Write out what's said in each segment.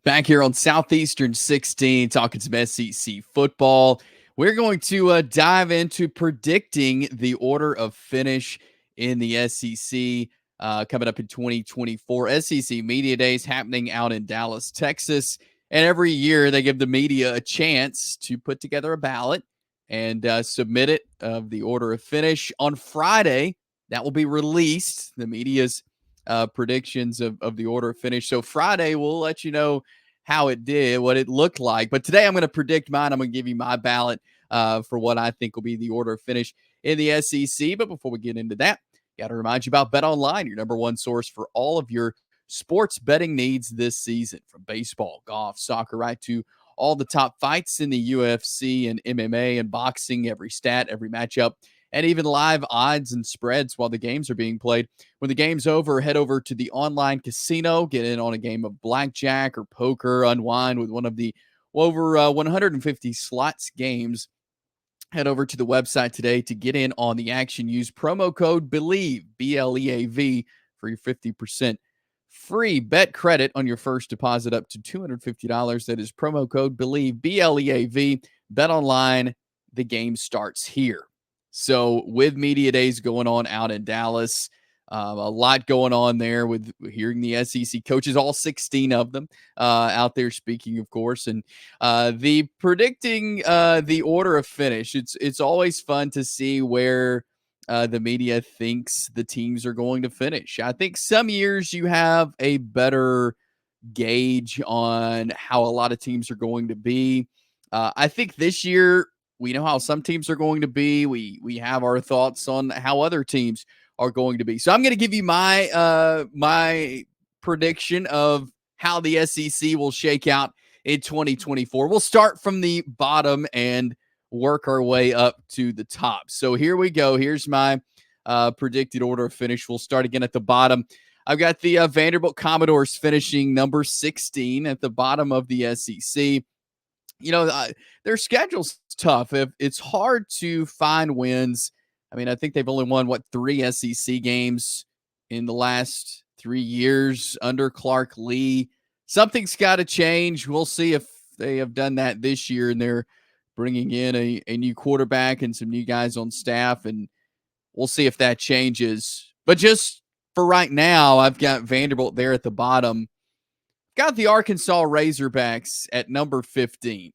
Back here on Southeastern 16, talking some SEC football. We're going to dive into predicting the order of finish in the SEC coming up in 2024. SEC Media Days happening out in Dallas, Texas. And every year they give the media a chance to put together a ballot and submit it of the order of finish. On Friday, that will be released, the media's predictions of the order of finish. So Friday, we'll let you know how it did, what it looked like. But today I'm going to predict mine. I'm going to give you my ballot for what I think will be the order of finish in the SEC. But before we get into that, got to remind you about Bet Online, your number one source for all of your sports betting needs this season, from baseball, golf, soccer, right to all the top fights in the UFC and MMA and boxing, every stat, every matchup, and even live odds and spreads while the games are being played. When the game's over, head over to the online casino, get in on a game of blackjack or poker, unwind with one of the over 150 slots games. Head over to the website today to get in on the action. Use promo code BELIEVE, BLEAV, for your 50% free bet credit on your first deposit up to $250. That is promo code BELIEVE, BLEAV. Bet online, the game starts here. So with Media Days going on out in Dallas, a lot going on there with hearing the SEC coaches, all 16 of them out there speaking, of course, and the predicting the order of finish. It's always fun to see where the media thinks the teams are going to finish. I think some years you have a better gauge on how a lot of teams are going to be. I think this year we know how some teams are going to be. We have our thoughts on how other teams are going to be. So I'm going to give you my my prediction of how the SEC will shake out in 2024. We'll start from the bottom and work our way up to the top. So here we go. Here's my predicted order of finish. We'll start again at the bottom. I've got the Vanderbilt Commodores finishing number 16 at the bottom of the SEC. You know, their schedule's tough. It's hard to find wins. I mean, I think they've only won, 3 SEC games in the last 3 years under Clark Lee. Something's got to change. We'll see if they have done that this year, and they're bringing in a new quarterback and some new guys on staff, and we'll see if that changes. But just for right now, I've got Vanderbilt there at the bottom. Got the Arkansas Razorbacks at number 15.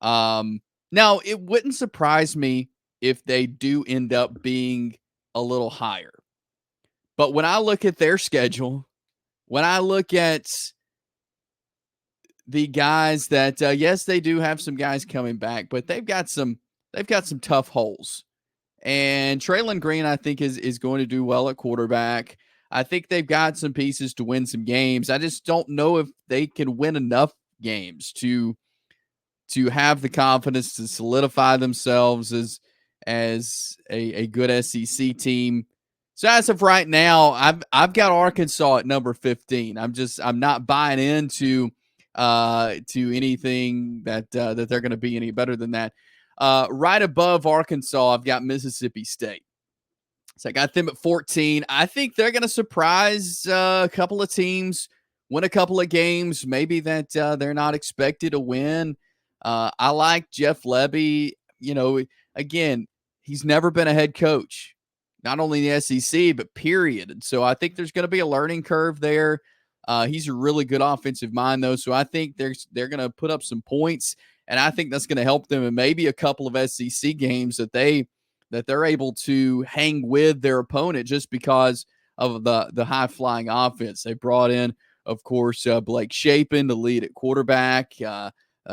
Now, it wouldn't surprise me if they do end up being a little higher. But when I look at their schedule, when I look at the guys that, yes, they do have some guys coming back, but they've got some tough holes. And Traylon Green, I think, is going to do well at quarterback. I think they've got some pieces to win some games. I just don't know if they can win enough games to have the confidence to solidify themselves as a good SEC team. So as of right now, I've got Arkansas at number 15. I'm not buying into to anything that they're going to be any better than that. Right above Arkansas, I've got Mississippi State. So I got them at 14. I think they're going to surprise a couple of teams, win a couple of games, maybe that they're not expected to win. I like Jeff Lebby. You know, again, he's never been a head coach, not only in the SEC, but period. And so I think there's going to be a learning curve there. He's a really good offensive mind, though. So I think they're going to put up some points, and I think that's going to help them in maybe a couple of SEC games that they're able to hang with their opponent just because of the high-flying offense. They brought in, of course, Blake Shapen to lead at quarterback,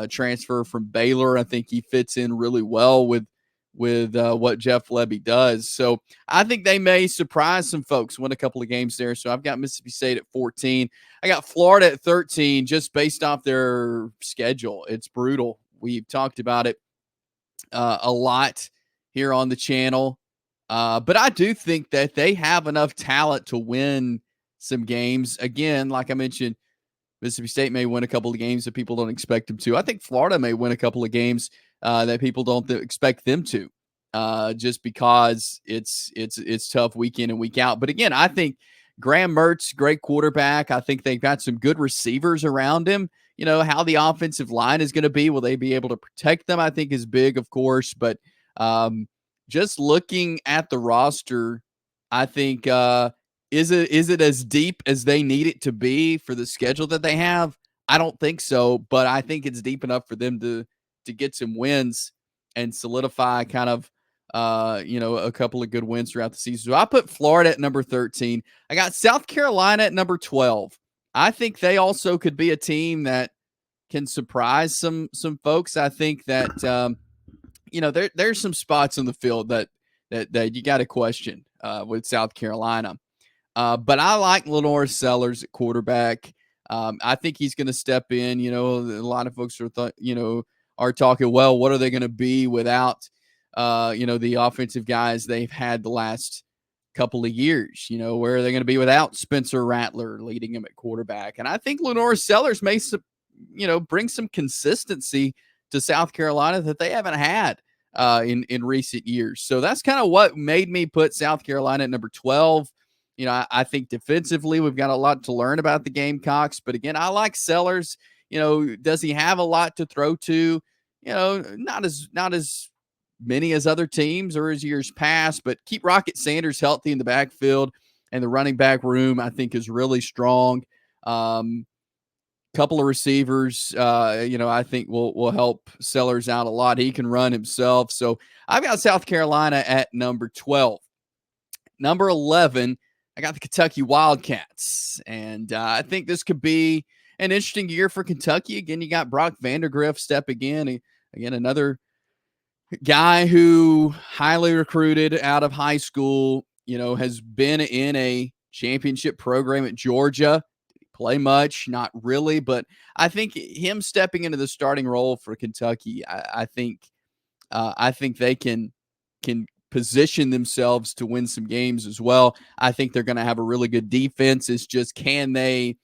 transfer from Baylor. I think he fits in really well with what Jeff Lebby does. So I think they may surprise some folks, win a couple of games there. So I've got Mississippi State at 14. I got Florida at 13 just based off their schedule. It's brutal. We've talked about it a lot here on the channel. But I do think that they have enough talent to win some games. Again, like I mentioned, Mississippi State may win a couple of games that people don't expect them to. I think Florida may win a couple of games that people don't expect them to, just because it's tough week in and week out. But again, I think Graham Mertz, great quarterback. I think they've got some good receivers around him. how the offensive line is going to be. Will they be able to protect them? I think is big, of course. But just looking at the roster, I think is it as deep as they need it to be for the schedule that they have? I don't think so, but I think it's deep enough for them to get some wins and solidify kind of a couple of good wins throughout the season. So I put Florida at number 13. I got South Carolina at number 12. I think they also could be a team that can surprise some folks. I think that there's some spots on the field that you got to question with South Carolina. But I like Lenore Sellers at quarterback. I think he's going to step in. A lot of folks are talking, well, what are they going to be without the offensive guys they've had the last couple of years? Where are they going to be without Spencer Rattler leading him at quarterback? And I think Lenore Sellers may bring some consistency to South Carolina that they haven't had in recent years. So that's kind of what made me put South Carolina at number 12. I think defensively we've got a lot to learn about the Gamecocks. But again, I like Sellers. Does he have a lot to throw to? Not as many as other teams or as years past, but keep Rocket Sanders healthy in the backfield, and the running back room I think is really strong. Couple of receivers, I think will help Sellers out a lot. He can run himself. So I've got South Carolina at number 12. Number 11, I got the Kentucky Wildcats. And I think this could be an interesting year for Kentucky. Again, you got Brock Vandagriff stepping in. Again, another guy who highly recruited out of high school, has been in a championship program at Georgia. Play much, not really, but I think him stepping into the starting role for Kentucky, I think they can position themselves to win some games as well. I think they're going to have a really good defense. It's just can they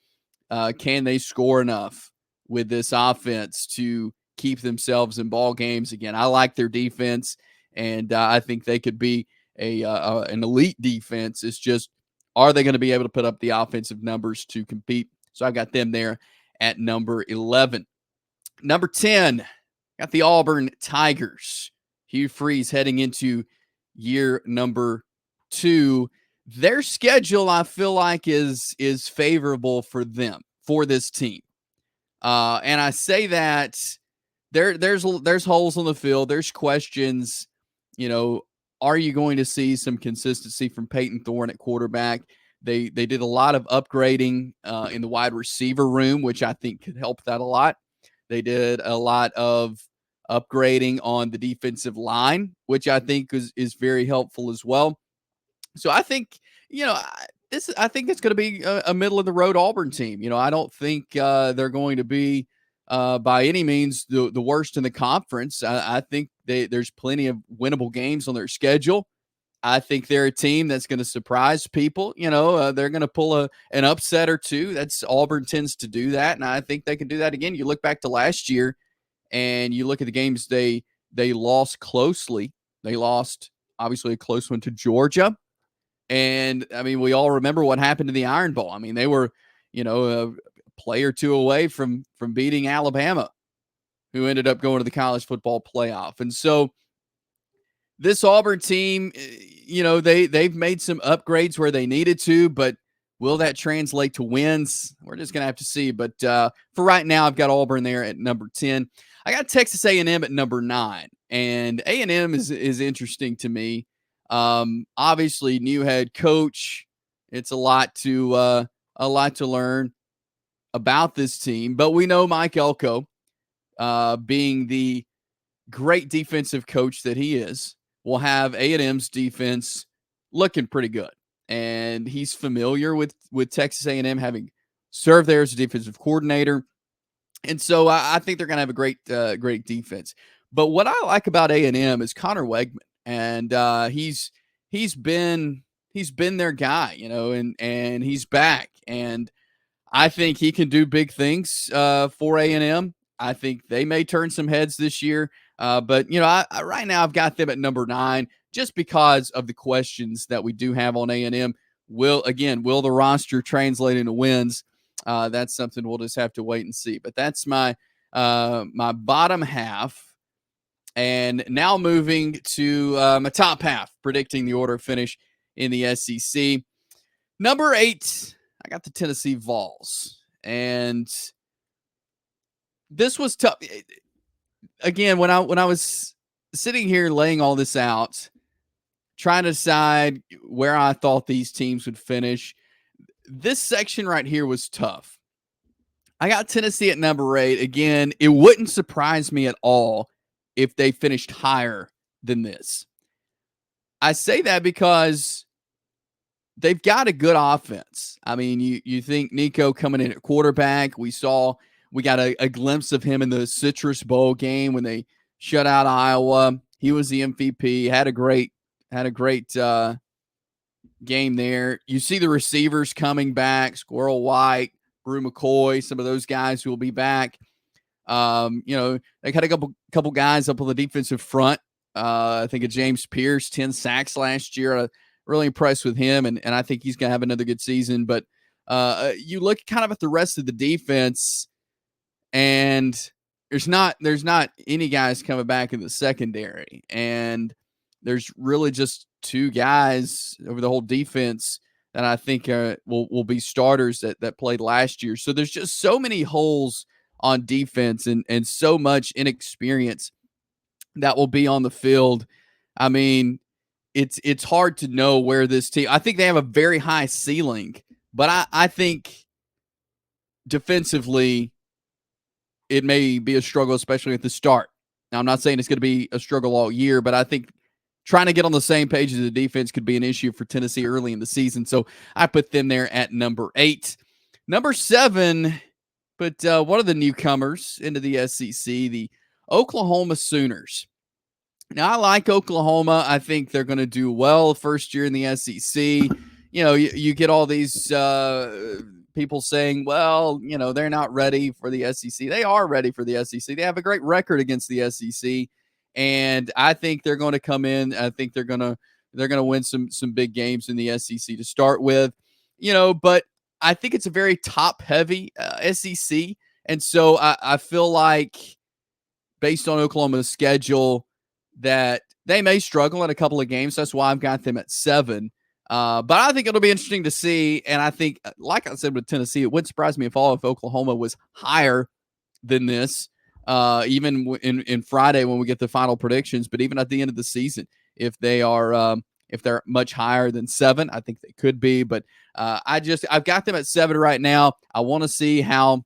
score enough with this offense to keep themselves in ball games? Again, I like their defense, and I think they could be an elite defense. It's just, are they going to be able to put up the offensive numbers to compete? So I've got them there at number 11. Number 10, got the Auburn Tigers. Hugh Freeze heading into year number 2. Their schedule, I feel like, is favorable for them, for this team. And I say that there's holes on the field. There's questions, are you going to see some consistency from Peyton Thorne at quarterback? They did a lot of upgrading in the wide receiver room, which I think could help that a lot. They did a lot of upgrading on the defensive line, which I think is very helpful as well. So I think, I think it's going to be a middle of the road Auburn team. I don't think they're going to be by any means the worst in the conference. I think there's plenty of winnable games on their schedule. I think they're a team that's going to surprise people. They're going to pull an upset or two. Auburn tends to do that, and I think they can do that again. You look back to last year, and you look at the games they lost closely. They lost, obviously, a close one to Georgia. And, I mean, we all remember what happened to the Iron Bowl. I mean, they were, a play or two away from beating Alabama, who ended up going to the college football playoff. And so this Auburn team, they've made some upgrades where they needed to, but will that translate to wins? We're just going to have to see. But for right now, I've got Auburn there at number 10. I got Texas A&M at number 9. And A&M is interesting to me. Obviously, new head coach. It's a lot to learn about this team. But we know Mike Elko, being the great defensive coach that he is, will have A&M's defense looking pretty good. And he's familiar with Texas A&M, having served there as a defensive coordinator. And so I think they're going to have a great defense. But what I like about A&M is Connor Wegman. And he's been their guy, and he's back. And I think he can do big things for A&M. I think they may turn some heads this year. But, I right now I've got them at number 9 just because of the questions that we do have on A&M. Will the roster translate into wins? That's something we'll just have to wait and see. But that's my my bottom half. And now moving to my top half, predicting the order of finish in the SEC. Number 8, I got the Tennessee Vols. And this was tough. Again, when I was sitting here laying all this out, trying to decide where I thought these teams would finish, this section right here was tough. I got Tennessee at number 8. Again, it wouldn't surprise me at all if they finished higher than this. I say that because they've got a good offense. I mean, you think Nico coming in at quarterback. We got a glimpse of him in the Citrus Bowl game when they shut out Iowa. He was the MVP. Had a great game there. You see the receivers coming back: Squirrel White, Brew McCoy, some of those guys who will be back. They had a couple guys up on the defensive front. I think of James Pierce, 10 sacks last year. Really impressed with him, and I think he's going to have another good season. But you look kind of at the rest of the defense, and there's not any guys coming back in the secondary, and there's really just 2 guys over the whole defense that I think will be starters that played last year. So there's just so many holes on defense and so much inexperience that will be on the field. I mean, it's hard to know where this team. I think they have a very high ceiling, but I think defensively it may be a struggle, especially at the start. Now, I'm not saying it's going to be a struggle all year, but I think trying to get on the same page as the defense could be an issue for Tennessee early in the season. So I put them there at number 8. Number 7, but one of the newcomers into the SEC, the Oklahoma Sooners. Now, I like Oklahoma. I think they're going to do well first year in the SEC. You get all these people saying, well, they're not ready for the SEC. They are ready for the SEC. They have a great record against the SEC. And I think they're going to come in. I think they're going to win some big games in the SEC to start with, but I think it's a very top heavy SEC. And so I feel like based on Oklahoma's schedule that they may struggle in a couple of games. That's why I've got them at 7. But I think it'll be interesting to see. And I think, like I said with Tennessee, it wouldn't surprise me if Oklahoma was higher than this. Even in Friday when we get the final predictions, but even at the end of the season, if they're much higher than 7, I think they could be. But I've got them at 7 right now. I want to see how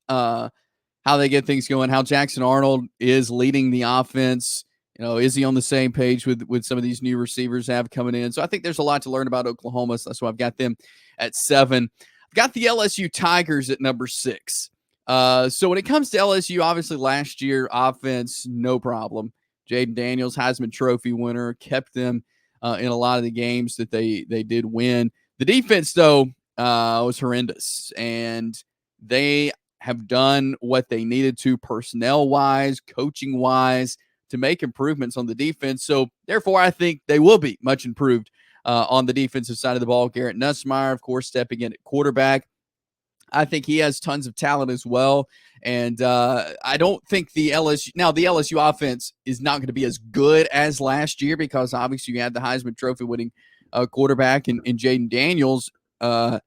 they get things going. How Jackson Arnold is leading the offense. Is he on the same page with some of these new receivers have coming in? So I think there's a lot to learn about Oklahoma. So that's why I've got them at 7. I've got the LSU Tigers at number 6. So when it comes to LSU, obviously last year, offense, no problem. Jaden Daniels, Heisman Trophy winner, kept them in a lot of the games that they did win. The defense, though, was horrendous, and they have done what they needed to personnel-wise, coaching-wise, to make improvements on the defense. So, therefore, I think they will be much improved on the defensive side of the ball. Garrett Nussmeier, of course, stepping in at quarterback. I think he has tons of talent as well. And I don't think the LSU offense is not going to be as good as last year because obviously you had the Heisman Trophy winning quarterback in Jaden Daniels. But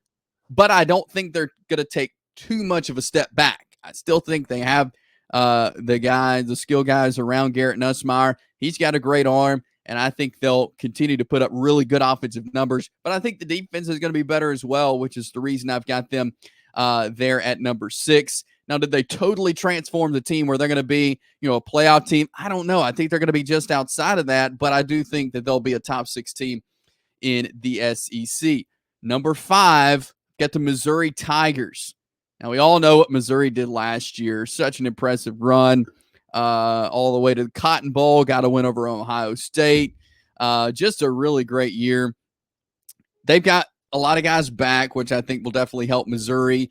I don't think they're going to take too much of a step back. I still think they have the skill guys around Garrett Nussmeier. He's got a great arm, and I think they'll continue to put up really good offensive numbers. But I think the defense is going to be better as well, which is the reason I've got them there at number 6. Now, did they totally transform the team where they're going to be, a playoff team? I don't know. I think they're going to be just outside of that, but I do think that they'll be a top 6 team in the SEC. Number 5, get the Missouri Tigers. Now, we all know what Missouri did last year. Such an impressive run all the way to the Cotton Bowl. Got a win over Ohio State. Just a really great year. They've got a lot of guys back, which I think will definitely help Missouri.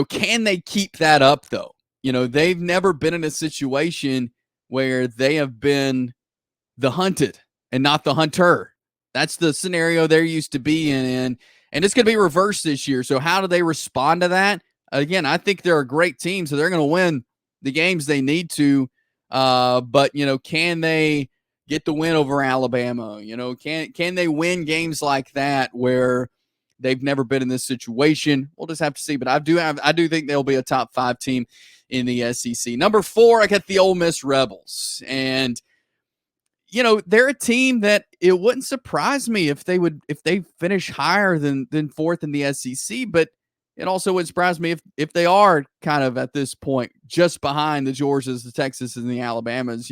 Can they keep that up, though? They've never been in a situation where they have been the hunted and not the hunter. That's the scenario they're used to being in. And it's going to be reversed this year. So how do they respond to that? Again, I think they're a great team, so they're going to win the games they need to. But, can they get the win over Alabama? Can they win games like that where they've never been in this situation? We'll just have to see. But I do think they'll be a top 5 team in the SEC. Number 4, I got the Ole Miss Rebels. And they're a team that it wouldn't surprise me if they finish higher than 4th in the SEC, but it also would surprise me if they are kind of at this point just behind the Georgias, the Texas, and the Alabamas.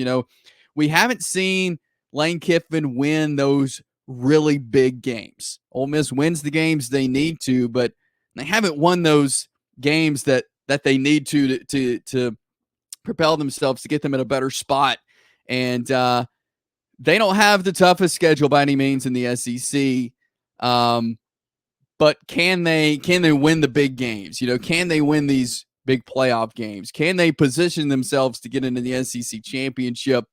We haven't seen Lane Kiffin win those really big games. Ole Miss wins the games they need to, but they haven't won those games that they need to propel themselves to get them in a better spot. And they don't have the toughest schedule by any means in the SEC, but can they win the big games? Can they win these big playoff games? Can they position themselves to get into the SEC championship?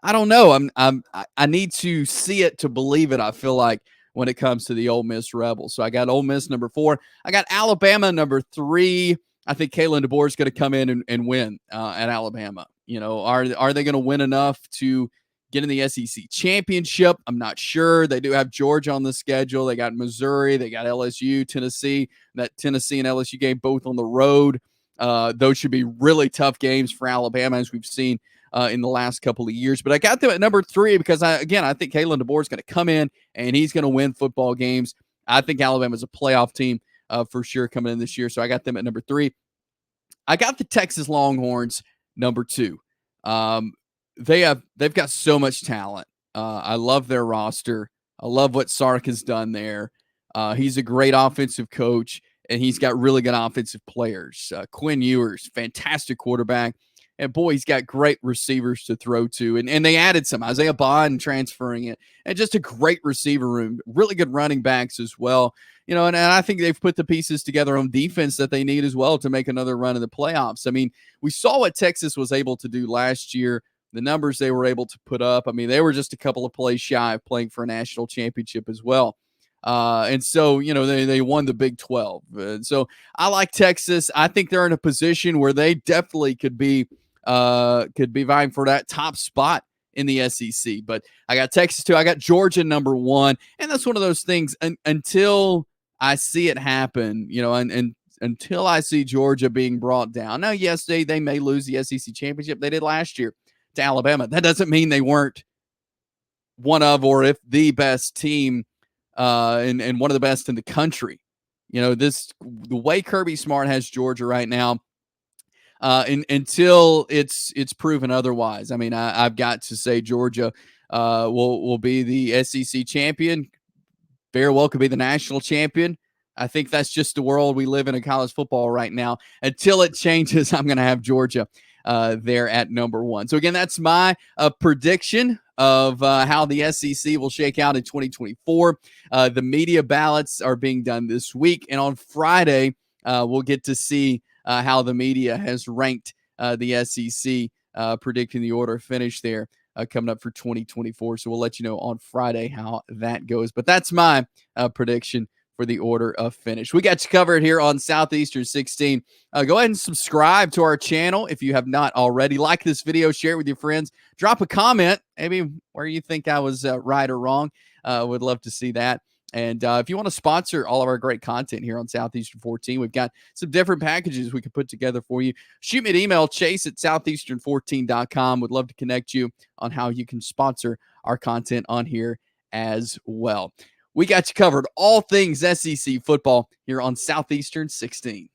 I don't know. I need to see it to believe it. I feel like when it comes to the Ole Miss Rebels. So I got Ole Miss number 4. I got Alabama number 3. I think Kalen DeBoer is going to come in and win at Alabama. Are they going to win enough to get in the SEC championship? I'm not sure. They do have Georgia on the schedule. They got Missouri. They got LSU, Tennessee. That Tennessee and LSU game both on the road. Those should be really tough games for Alabama, as we've seen in the last couple of years. But I got them at number 3 because, I think Kalen DeBoer is going to come in and he's going to win football games. I think Alabama's a playoff team for sure coming in this year. So I got them at number 3. I got the Texas Longhorns number 2. They've got so much talent. I love their roster. I love what Sark has done there. He's a great offensive coach, and he's got really good offensive players. Quinn Ewers, fantastic quarterback. And boy, he's got great receivers to throw to. And they added some Isaiah Bond transferring it. And just a great receiver room. Really good running backs as well. And I think they've put the pieces together on defense that they need as well to make another run in the playoffs. I mean, we saw what Texas was able to do last year. The numbers they were able to put up. I mean, they were just a couple of plays shy of playing for a national championship as well. And so, they won the Big 12. So I like Texas. I think they're in a position where they definitely could be vying for that top spot in the SEC. But I got Texas 2. I got Georgia number 1. And that's one of those things until I see it happen, and until I see Georgia being brought down. Now, yes, they may lose the SEC championship. They did last year to Alabama. That doesn't mean they weren't one of, or if the best team and one of the best in the country. The way Kirby Smart has Georgia right now, until it's proven otherwise. I mean, I've got to say Georgia will be the SEC champion. Very well could be the national champion. I think that's just the world we live in college football right now. Until it changes, I'm going to have Georgia there at number 1. So again, that's my prediction of how the SEC will shake out in 2024. The media ballots are being done this week, and on Friday, we'll get to see how the media has ranked the SEC, predicting the order of finish there coming up for 2024. So we'll let you know on Friday how that goes. But that's my prediction for the order of finish. We got you covered here on Southeastern 16. Go ahead and subscribe to our channel if you have not already. Like this video, share it with your friends. Drop a comment, maybe where you think I was right or wrong. Would love to see that. And if you want to sponsor all of our great content here on Southeastern 14, we've got some different packages we can put together for you. Shoot me an email, chase@southeastern14.com. Would love to connect you on how you can sponsor our content on here as well. We got you covered all things SEC football here on Southeastern 16.